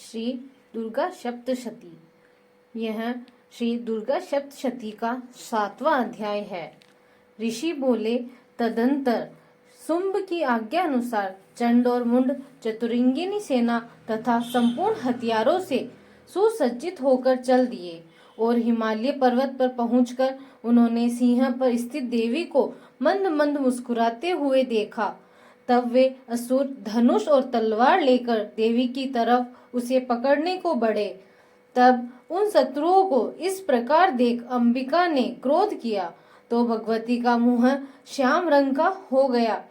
श्री दुर्गा सप्तशती। यह श्री दुर्गा सप्तशती का 7वां अध्याय है। ऋषि बोले, तदंतर शुंभ की आज्ञा अनुसार चंड और मुंड चतुरंगिनी सेना तथा संपूर्ण हथियारों से सुसज्जित होकर चल दिए और हिमालय पर्वत पर पहुंचकर उन्होंने सिंह पर स्थित देवी को मंद मंद मुस्कुराते हुए देखा। तब वे असुर धनुष और तलवार लेकर देवी की तरफ उसे पकड़ने को बढ़े। तब उन शत्रुओं को इस प्रकार देख अंबिका ने क्रोध किया तो भगवती का मुंह श्याम रंग का हो गया।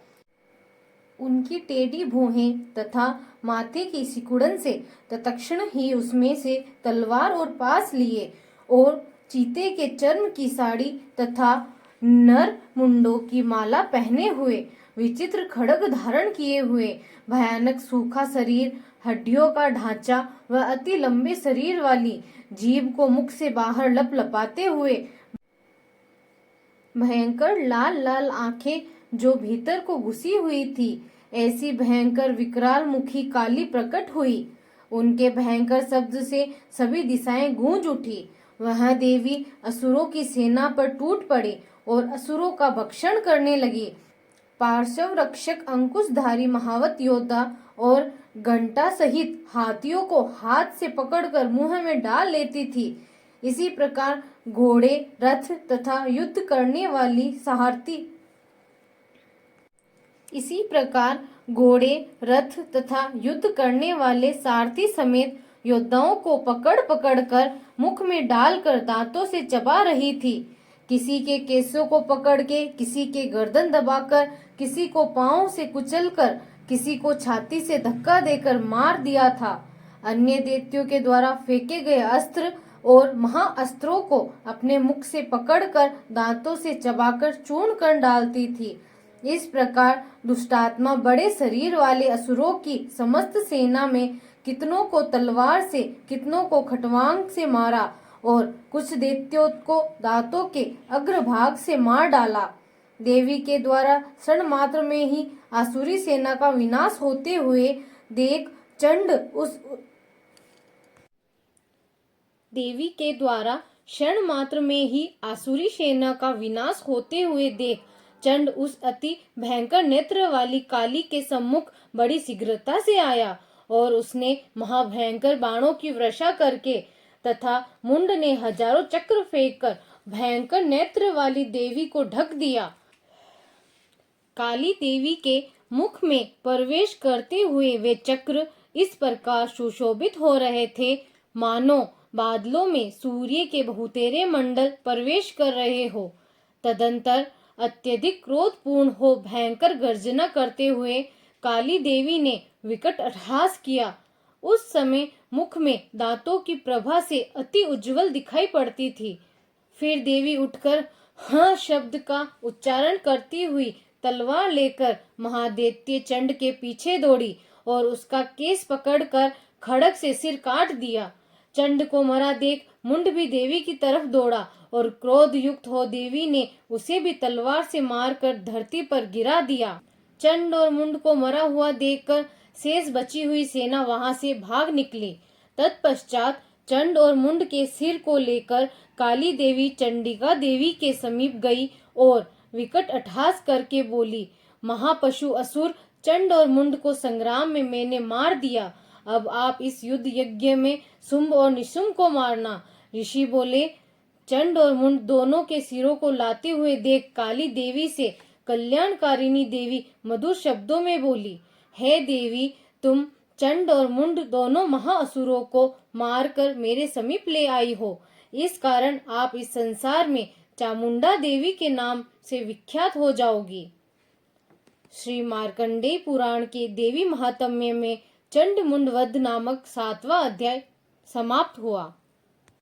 उनकी टेढ़ी भौहें तथा माथे की सिकुड़न से तत्क्षण ही उसमें से तलवार और पास लिए और चीते के चर्म की साड़ी तथा नर मुंडों की माला पहने हुए, विचित्र खड्ग धारण किए हुए, भयानक सूखा शरीर, हड्डियों का ढांचा व अति लंबे शरीर वाली, जीभ को मुख से बाहर लपलपाते हुए, भयंकर लाल लाल आंखें जो भीतर को घुसी हुई थी, ऐसी भयंकर विकराल मुखी काली प्रकट हुई। उनके भयंकर शब्द से सभी दिशाएं गूंज उठी। वह देवी असुरों की सेना पर टूट पड़ी और असुरों का भक्षण करने लगी। पार्श्व रक्षक अंकुशधारी महावत योद्धा और घंटा सहित हाथियों को हाथ से पकड़कर मुंह में डाल लेती थी। इसी प्रकार घोड़े, रथ तथा युद्ध करने वाली सारथी समेत योद्धाओं को पकड़ पकड़ कर मुख में डालकर दांतों से चबा रही थी। किसी के केसों को पकड़ के, किसी के गर्दन दबाकर, किसी को पांव से कुचलकर, किसी को छाती से धक्का देकर मार दिया था। अन्य दैत्यों के द्वारा फेंके गए अस्त्र और महाअस्त्रों को अपने मुख से पकड़कर दांतों से चबाकर चूर्ण कर डालती थी। इस प्रकार दुष्टात्मा बड़े शरीर वाले असुरों की समस्त सेना में कितनों को तलवार से, कितनों को खटवांग से मारा और कुछ दैत्यों को दांतों के अग्रभाग से मार डाला। देवी के द्वारा क्षण मात्र में ही आसुरी सेना का विनाश होते हुए देख चंड उस अति भयंकर नेत्र वाली काली के सम्मुख बड़ी शीघ्रता से आया और उसने महाभयंकर बाणों की वर्षा करके तथा मुंड ने हजारों चक्र फेंककर भयंकर नेत्र वाली देवी को ढक दिया। काली देवी के मुख में प्रवेश करते हुए वे चक्र इस प्रकार सुशोभित हो रहे थे मानो बादलों में सूर्य के बहुतेरे मंडल प्रवेश कर रहे हो। तदंतर अत्यधिक क्रोधपूर्ण हो भयंकर गर्जना करते हुए काली देवी ने विकट अट्टहास किया। उस समय मुख में दांतों की प्रभा से अति उज्जवल दिखाई पड़ती थी। फिर देवी उठकर हाँ शब्द का उच्चारण करती हुई तलवार लेकर महादैत्य चंड के पीछे दौड़ी और उसका केस पकड़कर खड्ग से सिर काट दिया। चंड को मरा देख मुंड भी देवी की तरफ दौड़ा और क्रोध युक्त हो देवी ने उसे भी तलवार से मारकर धरती पर गिरा दिया। चंड और मुंड को मरा हुआ देखकर शेष बची हुई सेना वहां से भाग निकली। तत्पश्चात चंड और मुंड के सिर को लेकर काली देवी चंडिका देवी के समीप गई और विकट अट्टहास करके बोली, महापशु असुर, चंड और मुंड को संग्राम में मैंने मार दिया। अब आप इस युद्ध यज्ञ में शुंभ और निशुंभ को मारना। ऋषि बोले, चंड और मुंड दोनों के सिरों को लाते हुए देख काली देवी से कल्याणकारिणी देवी मधुर शब्दों में बोली, हे देवी, तुम चंड और मुंड दोनों महाअसुरों को मारकर मेरे समीप ले आई हो। इस कारण आप इस संसार में चामुंडा देवी के नाम से विख्यात हो जाओगी। श्री मार्कंडेय पुराण के देवी महात्म्य में चंड मुंड वध नामक 7वां अध्याय समाप्त हुआ।